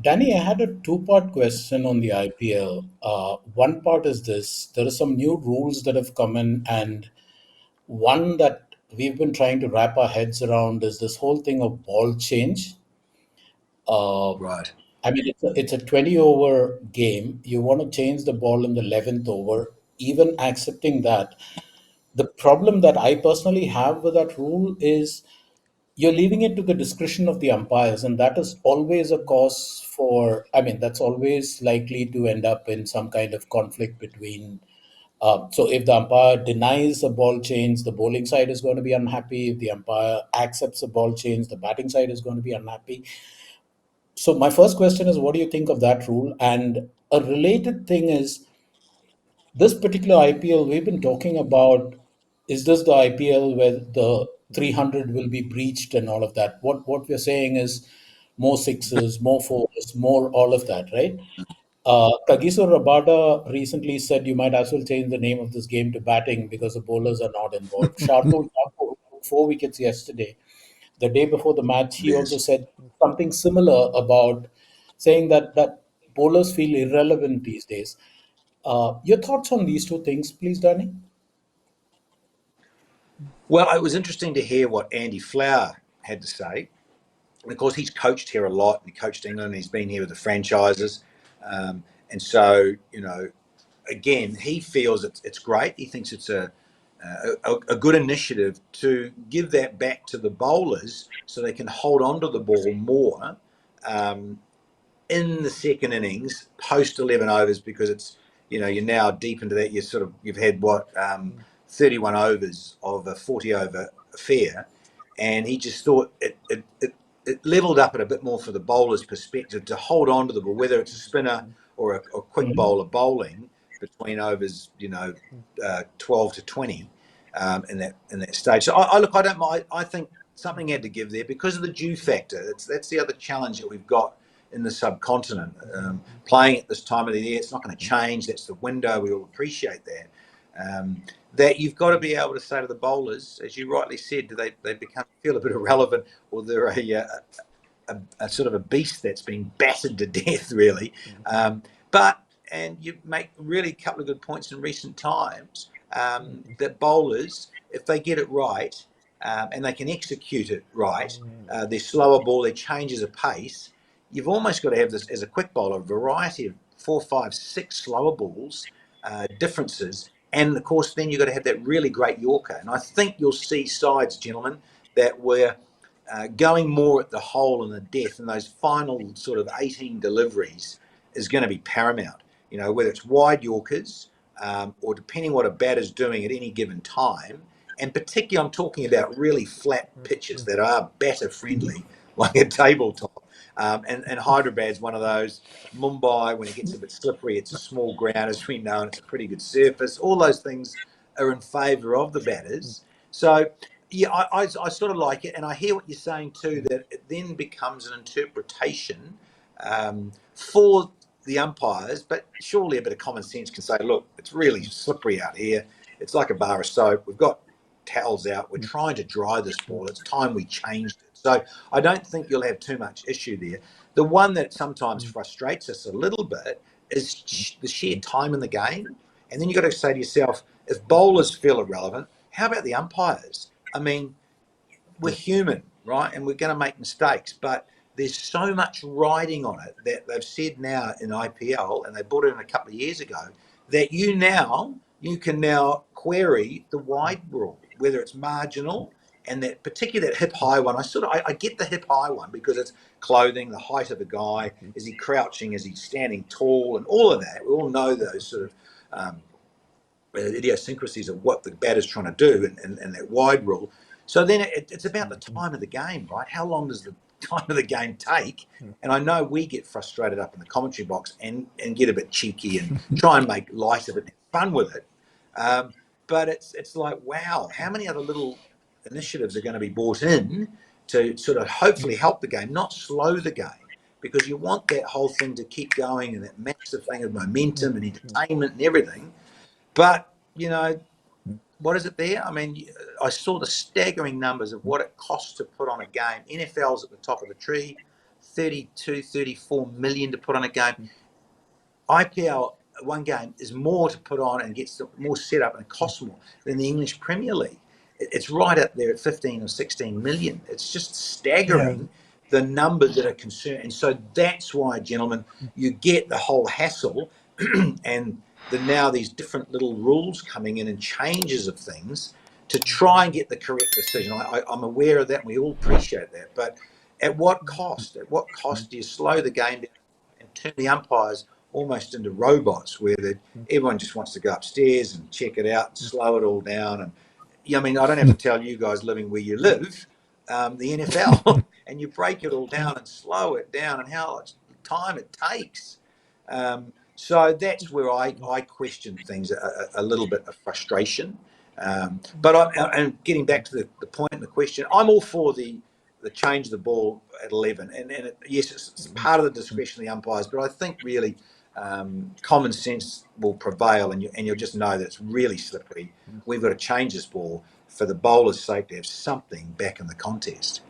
Danny, I had a two-part question on the IPL. One part is this: there are some new rules that have come in, and one that we've been trying to wrap our heads around is this whole thing of ball change. Uh, Right. I mean, it's a 20 over game. You want to change the ball in the 11th over, even accepting that. The problem that I personally have with that rule is you're leaving it to the discretion of the umpires, and that is always a cause for, I mean, that's always likely to end up in some kind of conflict between. So if the umpire denies a ball change, the bowling side is going to be unhappy. If the umpire accepts a ball change, the batting side is going to be unhappy. So my first question is, what do you think of that rule? And a related thing is, this particular IPL, we've been talking about, is this the IPL where the 300 will be breached and all of that? What we're saying is more sixes, more fours, more all of that, right? Kagiso Rabada recently said you might as well change the name of this game to batting because the bowlers are not involved. Shardul Thakur took 4 wickets yesterday. The day before the match, he also Yes. said something similar about saying that bowlers feel irrelevant these days. Your thoughts on these two things, please, Danny? Well, it was interesting to hear what Andy Flower had to say. And of course, he's coached here a lot. He coached England. He's been here with the franchises. And so, again, he feels it's great. He thinks it's a good initiative to give that back to the bowlers so they can hold on to the ball more um, in the second innings, post 11 overs, because you're now deep into that. You've had 31 overs of a 40 over affair. And he just thought it leveled up it a bit more for the bowler's perspective to hold on to the ball, whether it's a spinner or a quick Mhm. bowler bowling between overs, 12 to 20 in that stage. So I look, I don't mind. I think something had to give there because of the dew factor. That's the other challenge that we've got in the subcontinent. Playing at this time of the year, it's not going to change. That's the window. We all appreciate that. That you've got to be able to say to the bowlers, as you rightly said, do they feel a bit irrelevant, or they're a sort of a beast that's been battered to death, really. But and you make really a couple of good points in recent times that bowlers, if they get it right and they can execute it right, their slower ball, their changes of pace, you've almost got to have this as a quick bowler, a variety of 4, 5, 6 slower balls, differences. And of course, then you've got to have that really great Yorker. And I think you'll see sides, gentlemen, that were going more at the hole and the death, and those final sort of 18 deliveries is going to be paramount. Whether it's wide Yorkers or depending what a batter's doing at any given time. And particularly, I'm talking about really flat pitches that are batter friendly, like a tabletop. And Hyderabad's one of those. Mumbai, when it gets a bit slippery, it's a small ground, as we know, and it's a pretty good surface. All those things are in favour of the batters. So, yeah, I sort of like it. And I hear what you're saying too, that it then becomes an interpretation for the umpires, but surely a bit of common sense can say, look, it's really slippery out here. It's like a bar of soap. We've got towels out. We're trying to dry this ball. It's time we changed it. So I don't think you'll have too much issue there. The one that sometimes frustrates us a little bit is the sheer time in the game. And then you've got to say to yourself, if bowlers feel irrelevant, how about the umpires? I mean, we're human, right? And we're going to make mistakes, but there's so much riding on it that they've said now in IPL, and they brought it in a couple of years ago, that you can now query the wide rule, whether it's marginal and that particularly that hip high one. I get the hip high one because it's clothing, the height of a guy, is he crouching, is he standing tall, and all of that. We all know those sort of idiosyncrasies of what the batter's trying to do and that wide rule. So then it's about the time of the game, right? How long does the time of the game take? And I know we get frustrated up in the commentary box and get a bit cheeky and try and make light of it and have fun with it. But it's like, wow, how many other little initiatives are going to be brought in to sort of hopefully help the game, not slow the game? Because you want that whole thing to keep going and that massive thing of momentum and entertainment and everything. But, what is it there? I mean, I saw the staggering numbers of what it costs to put on a game. NFL's at the top of the tree, 32, 34 million to put on a game. IPL, one game, is more to put on and gets more set up and costs more than the English Premier League. It's right up there at 15 or 16 million. It's just Yeah. staggering the numbers that are concerned. And so that's why, gentlemen, you get the whole hassle and now these different little rules coming in and changes of things to try and get the correct decision. I'm aware of that and we all appreciate that. But at what cost? At what cost do you slow the game down and turn the umpires almost into robots where everyone just wants to go upstairs and check it out and slow it all down? And I mean, I don't have to tell you guys living where you live, the NFL, and you break it all down and slow it down and how much time it takes. So that's where I question things, a little bit of frustration. And getting back to the point in the question, I'm all for the change of the ball at 11. And yes, it's part of the discretion of the umpires, but I think really common sense will prevail, and you'll just know that it's really slippery. We've got to change this ball for the bowler's sake to have something back in the contest.